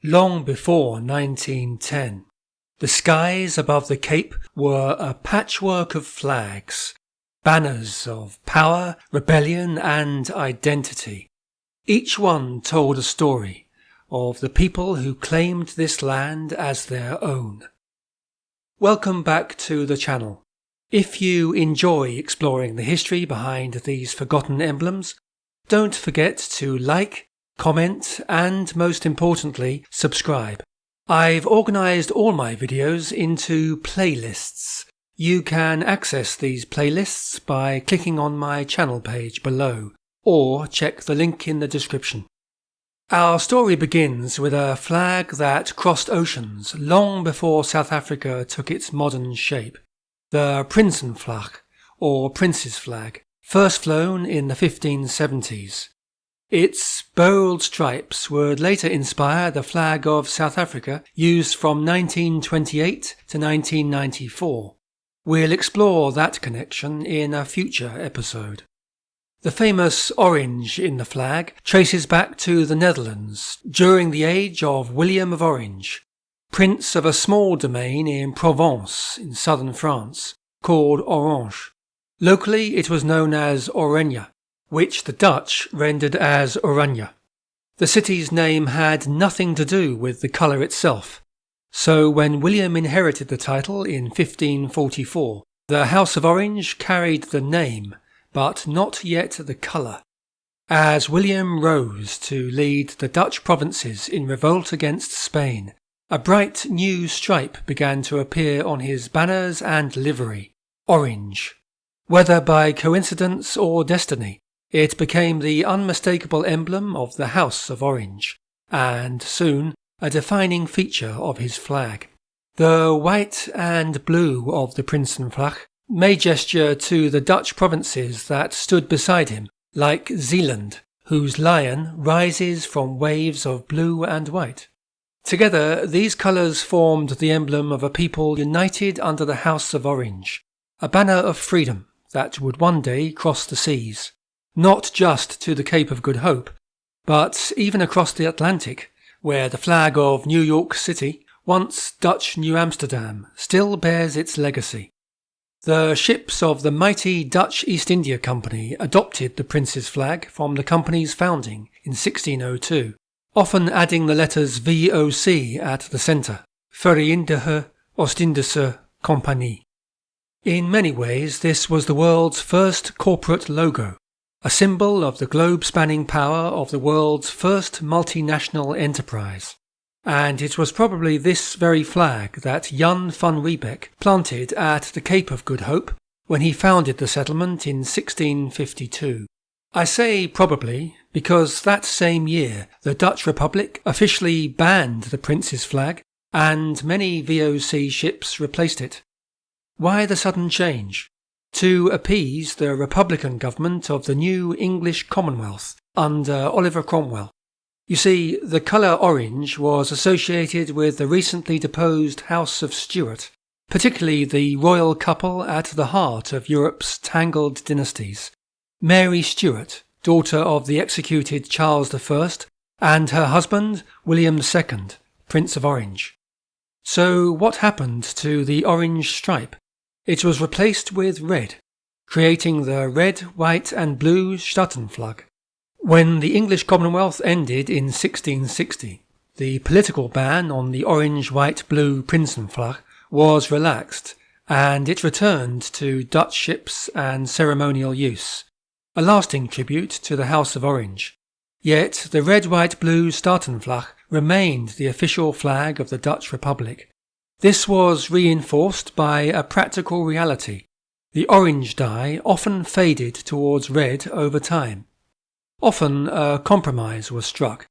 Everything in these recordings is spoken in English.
Long before 1910, the skies above the Cape were a patchwork of flags, banners of power, rebellion and identity. Each one told a story of the people who claimed this land as their own. Welcome back to the channel. If you enjoy exploring the history behind these forgotten emblems, don't forget to like, comment and, most importantly, subscribe. I've organised all my videos into playlists. You can access these playlists by clicking on my channel page below, or check the link in the description. Our story begins with a flag that crossed oceans long before South Africa took its modern shape. The Prinsenvlag, or Prince's Flag, first flown in the 1570s. Its bold stripes would later inspire the flag of South Africa, used from 1928 to 1994. We'll explore that connection in a future episode. The famous orange in the flag traces back to the Netherlands during the age of William of Orange, prince of a small domain in Provence in southern France, called Orange. Locally it was known as Oranje, which the Dutch rendered as Oranje. The city's name had nothing to do with the colour itself, so when William inherited the title in 1544, the House of Orange carried the name, but not yet the colour. As William rose to lead the Dutch provinces in revolt against Spain, a bright new stripe began to appear on his banners and livery, orange. Whether by coincidence or destiny, it became the unmistakable emblem of the House of Orange, and soon a defining feature of his flag. The white and blue of the Prinsenvlag made gesture to the Dutch provinces that stood beside him, like Zeeland, whose lion rises from waves of blue and white. Together, these colours formed the emblem of a people united under the House of Orange, a banner of freedom that would one day cross the seas. Not just to the Cape of Good Hope, but even across the Atlantic, where the flag of New York City, once Dutch New Amsterdam, still bears its legacy. The ships of the mighty Dutch East India Company adopted the Prince's flag from the company's founding in 1602, often adding the letters VOC at the centre, Verenigde Oost-Indische Compagnie. In many ways, this was the world's first corporate logo, a symbol of the globe-spanning power of the world's first multinational enterprise. And it was probably this very flag that Jan van Riebeck planted at the Cape of Good Hope when he founded the settlement in 1652. I say probably because that same year the Dutch Republic officially banned the Prince's flag and many VOC ships replaced it. Why the sudden change? To appease the Republican government of the new English Commonwealth under Oliver Cromwell. You see, the colour orange was associated with the recently deposed House of Stuart, particularly the royal couple at the heart of Europe's tangled dynasties, Mary Stuart, daughter of the executed Charles I, and her husband, William II, Prince of Orange. So what happened to the orange stripe? It was replaced with red, creating the red, white and blue Statenvlag. When the English Commonwealth ended in 1660, the political ban on the orange, white, blue Prinsenvlag was relaxed, and it returned to Dutch ships and ceremonial use, a lasting tribute to the House of Orange. Yet the red, white, blue Statenvlag remained the official flag of the Dutch Republic. This was reinforced by a practical reality. The orange dye often faded towards red over time. Often a compromise was struck.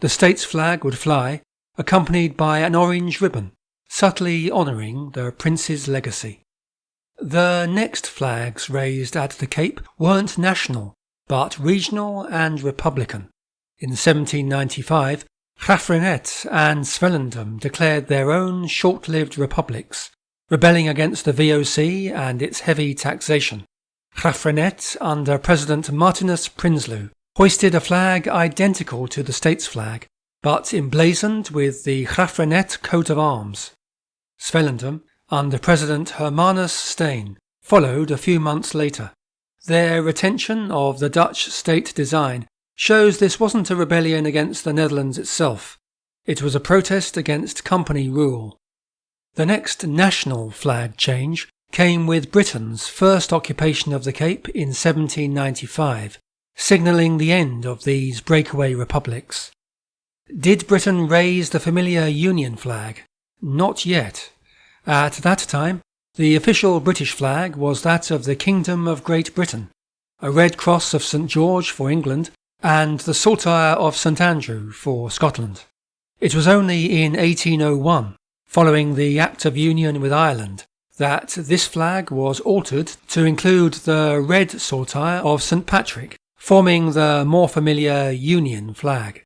The state's flag would fly, accompanied by an orange ribbon, subtly honouring the prince's legacy. The next flags raised at the Cape weren't national, but regional and republican. In 1795, Graafrenet and Swellendam declared their own short-lived republics, rebelling against the VOC and its heavy taxation. Graafrenet, under President Martinus Prinsloo, hoisted a flag identical to the state's flag, but emblazoned with the Grafrenet coat of arms. Swellendam, under President Hermanus Steen, followed a few months later. Their retention of the Dutch state design shows this wasn't a rebellion against the Netherlands itself. It was a protest against company rule. The next national flag change came with Britain's first occupation of the Cape in 1795, signalling the end of these breakaway republics. Did Britain raise the familiar Union flag? Not yet. At that time, the official British flag was that of the Kingdom of Great Britain, a red cross of St George for England and the saltire of St Andrew for Scotland. It was only in 1801, following the Act of Union with Ireland, that this flag was altered to include the red saltire of St Patrick, forming the more familiar Union flag.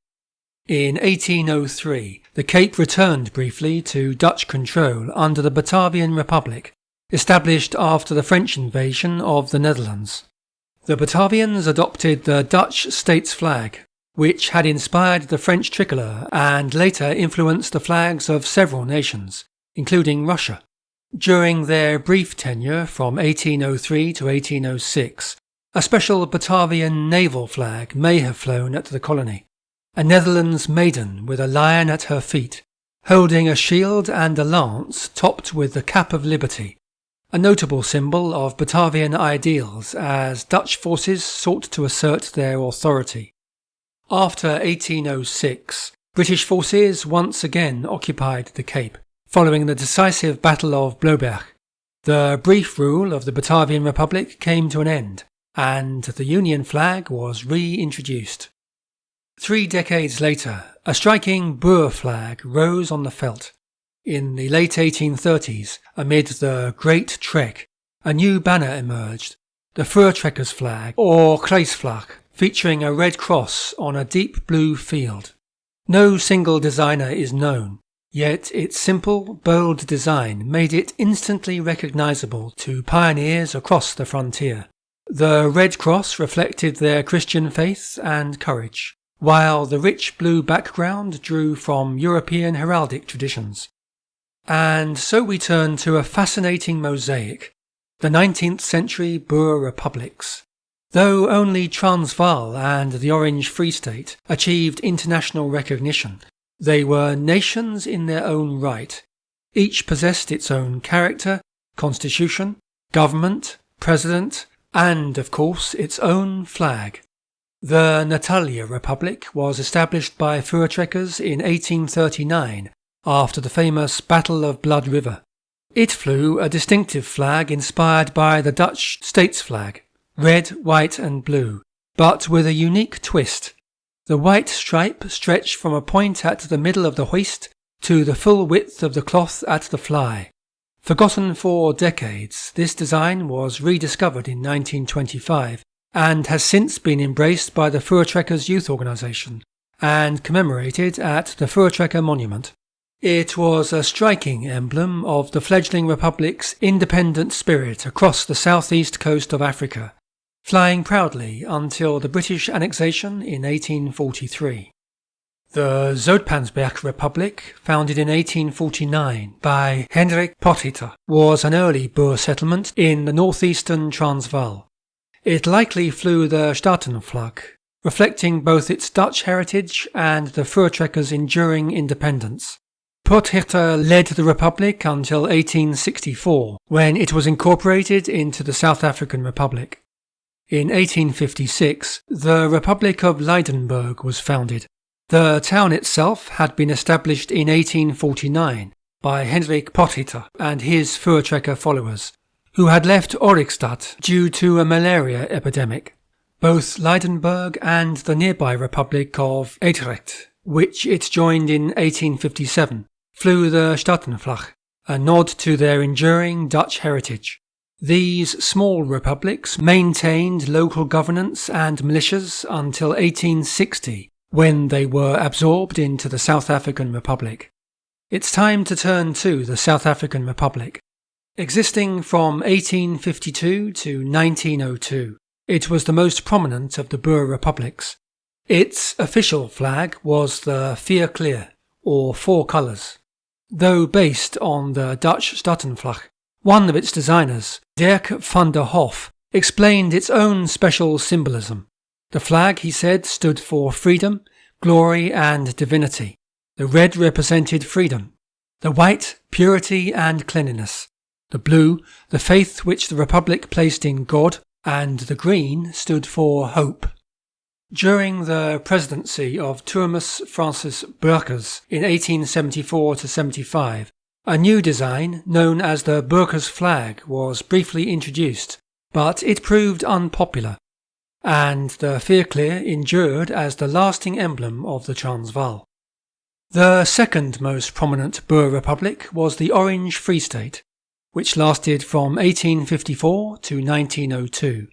In 1803, the Cape returned briefly to Dutch control under the Batavian Republic, established after the French invasion of the Netherlands. The Batavians adopted the Dutch state's flag, which had inspired the French tricolour and later influenced the flags of several nations, including Russia. During their brief tenure from 1803 to 1806, a special Batavian naval flag may have flown at the colony, a Netherlands maiden with a lion at her feet, holding a shield and a lance topped with the cap of liberty, a notable symbol of Batavian ideals as Dutch forces sought to assert their authority. After 1806, British forces once again occupied the Cape, following the decisive Battle of Bloberg. The brief rule of the Batavian Republic came to an end, and the Union flag was reintroduced. 3 decades later, a striking Boer flag rose on the veldt. In the late 1830s, amid the Great Trek, a new banner emerged, the Voortrekker's flag, or Transvaal, featuring a red cross on a deep blue field. No single designer is known, yet its simple, bold design made it instantly recognizable to pioneers across the frontier. The red cross reflected their Christian faith and courage, while the rich blue background drew from European heraldic traditions. And so we turn to a fascinating mosaic, the 19th century Boer republics. Though only Transvaal and the Orange Free State achieved international recognition, they were nations in their own right. Each possessed its own character, constitution, government, president, and, of course, its own flag. The Natalia Republic was established by Voortrekkers in 1839 after the famous Battle of Blood River. It flew a distinctive flag inspired by the Dutch state's flag, red, white and blue, but with a unique twist. The white stripe stretched from a point at the middle of the hoist to the full width of the cloth at the fly. Forgotten for decades, this design was rediscovered in 1925 and has since been embraced by the Voortrekkers Youth Organisation and commemorated at the Voortrekker Monument. It was a striking emblem of the fledgling republic's independent spirit across the southeast coast of Africa, flying proudly until the British annexation in 1843. The Zoutpansberg Republic, founded in 1849 by Hendrik Potgieter, was an early Boer settlement in the northeastern Transvaal. It likely flew the Statenvlag, reflecting both its Dutch heritage and the Voortrekkers' enduring independence. Potgieter led the Republic until 1864, when it was incorporated into the South African Republic. In 1856, the Republic of Lydenburg was founded. The town itself had been established in 1849 by Hendrik Potgieter and his Voortrekker followers, who had left Oryxstad due to a malaria epidemic. Both Lydenburg and the nearby Republic of Utrecht, which it joined in 1857, flew the Statenvlag, a nod to their enduring Dutch heritage. These small republics maintained local governance and militias until 1860, when they were absorbed into the South African Republic. It's time to turn to the South African Republic. Existing from 1852 to 1902, it was the most prominent of the Boer republics. Its official flag was the Voortrekker, or four colours. Though based on the Dutch Statenvlag, one of its designers, Dirk van der Hof, explained its own special symbolism. The flag, he said, stood for freedom, glory and divinity. The red represented freedom. The white, purity and cleanliness. The blue, the faith which the Republic placed in God, and the green stood for hope. During the presidency of Thomas Francis Burgers in 1874-75, a new design known as the Burgers flag was briefly introduced, but it proved unpopular, and the Voortrekker endured as the lasting emblem of the Transvaal. The second most prominent Boer Republic was the Orange Free State, which lasted from 1854 to 1902.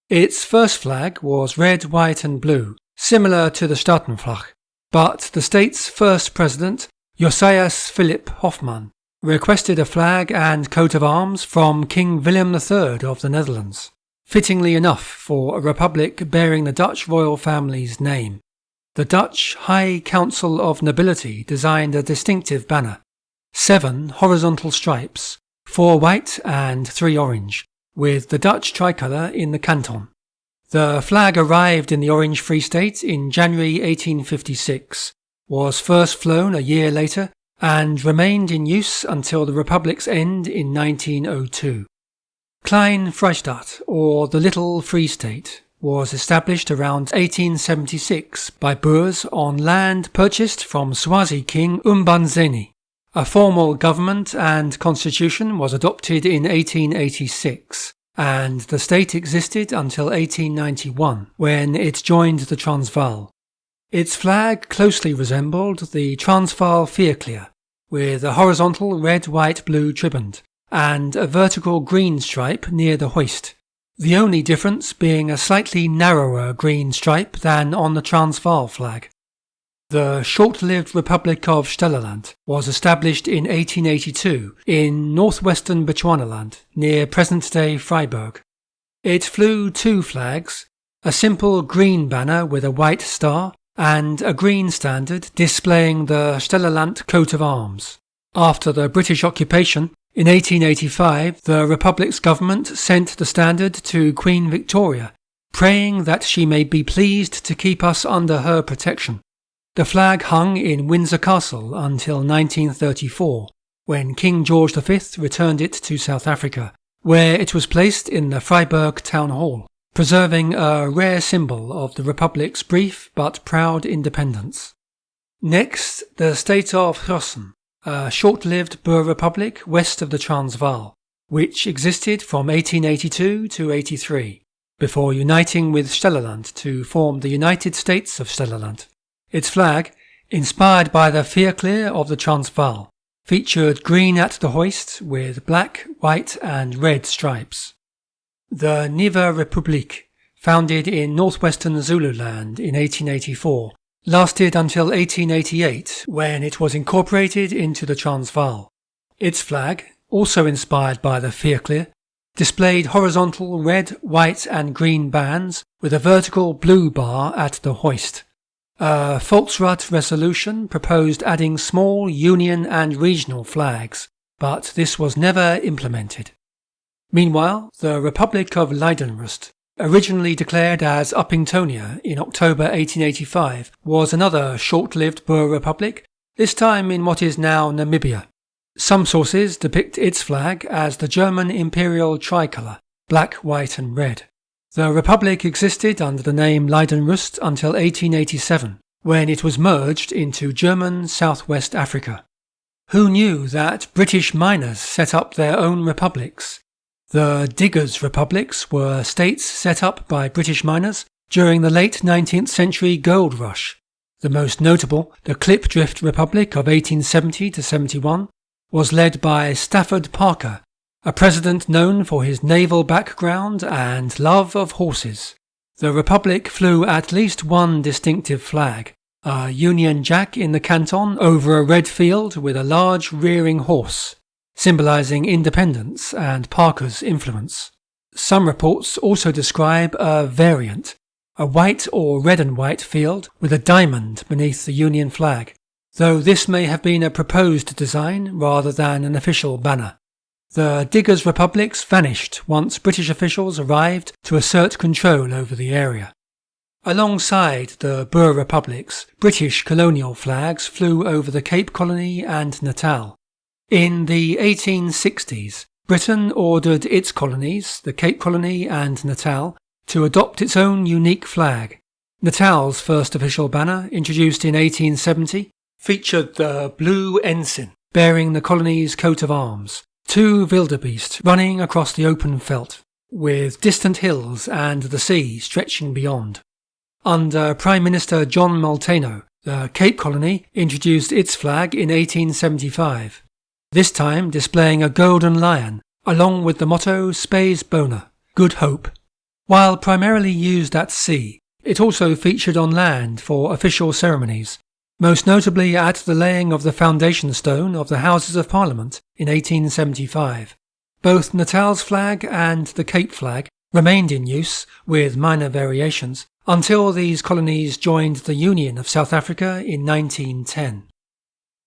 Its first flag was red, white and blue, similar to the Statenvlag, but the state's first president, Josias Philip Hofman, requested a flag and coat of arms from King Willem III of the Netherlands, fittingly enough for a republic bearing the Dutch royal family's name. The Dutch High Council of Nobility designed a distinctive banner, 7 horizontal stripes, 4 white and 3 orange, with the Dutch tricolour in the canton. The flag arrived in the Orange Free State in January 1856, was first flown a year later, and remained in use until the Republic's end in 1902. Klein Vrystaat, or the Little Free State, was established around 1876 by Boers on land purchased from Swazi King Umbanzeni. A formal government and constitution was adopted in 1886, and the state existed until 1891, when it joined the Transvaal. Its flag closely resembled the Transvaal Voortrekker, with a horizontal red, white, blue triband, and a vertical green stripe near the hoist, the only difference being a slightly narrower green stripe than on the Transvaal flag. The short-lived Republic of Stellaland was established in 1882 in northwestern Bechuanaland, near present-day Vryburg. It flew 2 flags, a simple green banner with a white star, and a green standard displaying the Stellaland coat of arms. After the British occupation, in 1885 the Republic's government sent the standard to Queen Victoria, praying that she may be pleased to keep us under her protection. The flag hung in Windsor Castle until 1934, when King George V returned it to South Africa, where it was placed in the Vryburg Town Hall, preserving a rare symbol of the Republic's brief but proud independence. Next, the state of Grossen, a short-lived Boer Republic west of the Transvaal, which existed from 1882 to 83, before uniting with Stellaland to form the United States of Stellaland. Its flag, inspired by the Voortrekker of the Transvaal, featured green at the hoist with black, white and red stripes. The Nuwe Republiek, founded in northwestern Zululand in 1884, lasted until 1888 when it was incorporated into the Transvaal. Its flag, also inspired by the Voortrekker, displayed horizontal red, white and green bands with a vertical blue bar at the hoist. A Volksraad resolution proposed adding small union and regional flags, but this was never implemented. Meanwhile, the Republic of Lydenburg, originally declared as Uppingtonia in October 1885, was another short-lived Boer republic, this time in what is now Namibia. Some sources depict its flag as the German imperial tricolour, black, white and red. The republic existed under the name Lydenburg until 1887, when it was merged into German Southwest Africa. Who knew that British miners set up their own republics? The Diggers' Republics were states set up by British miners during the late 19th century gold rush. The most notable, the Klipdrift Republic of 1870-71, was led by Stafford Parker, a president known for his naval background and love of horses. The Republic flew at least one distinctive flag, a Union Jack in the canton over a red field with a large rearing horse, symbolising independence and Parker's influence. Some reports also describe a variant, a white or red and white field with a diamond beneath the Union flag, though this may have been a proposed design rather than an official banner. The diggers' republics vanished once British officials arrived to assert control over the area. Alongside the Boer republics, British colonial flags flew over the Cape Colony and Natal. In the 1860s, Britain ordered its colonies, the Cape Colony and Natal, to adopt its own unique flag. Natal's first official banner, introduced in 1870, featured the blue ensign bearing the colony's coat of arms, two wildebeest running across the open veldt, with distant hills and the sea stretching beyond. Under Prime Minister John Molteno, the Cape Colony introduced its flag in 1875, this time displaying a golden lion, along with the motto Spes Bona, Good Hope. While primarily used at sea, it also featured on land for official ceremonies, most notably at the laying of the foundation stone of the Houses of Parliament in 1875. Both Natal's flag and the Cape flag remained in use, with minor variations, until these colonies joined the Union of South Africa in 1910.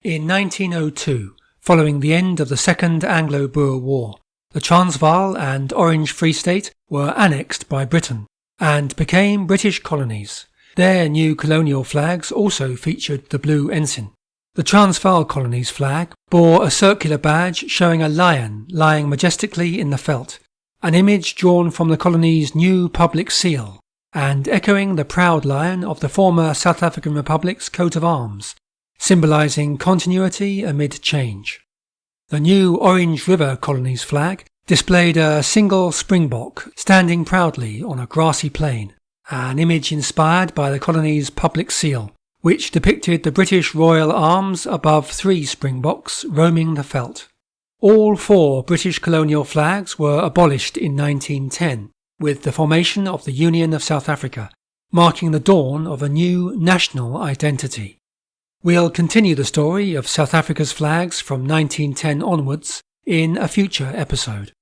In 1902, following the end of the Second Anglo-Boer War, the Transvaal and Orange Free State were annexed by Britain and became British colonies. Their new colonial flags also featured the blue ensign. The Transvaal colony's flag bore a circular badge showing a lion lying majestically in the veldt, an image drawn from the colony's new public seal, and echoing the proud lion of the former South African Republic's coat of arms, symbolising continuity amid change. The new Orange River colony's flag displayed a single springbok standing proudly on a grassy plain, an image inspired by the colony's public seal, which depicted the British royal arms above three springboks roaming the veldt. All four British colonial flags were abolished in 1910, with the formation of the Union of South Africa, marking the dawn of a new national identity. We'll continue the story of South Africa's flags from 1910 onwards in a future episode.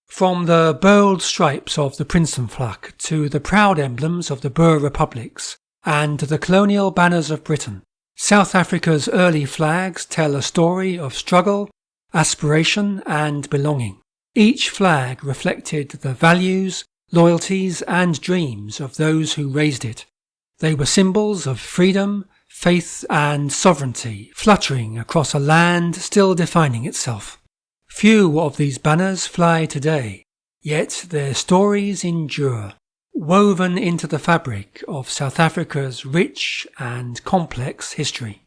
From the bold stripes of the Prinsenvlag to the proud emblems of the Boer republics and the colonial banners of Britain, South Africa's early flags tell a story of struggle, aspiration and belonging. Each flag reflected the values, loyalties and dreams of those who raised it. They were symbols of freedom, faith and sovereignty fluttering across a land still defining itself. Few of these banners fly today, yet their stories endure, woven into the fabric of South Africa's rich and complex history.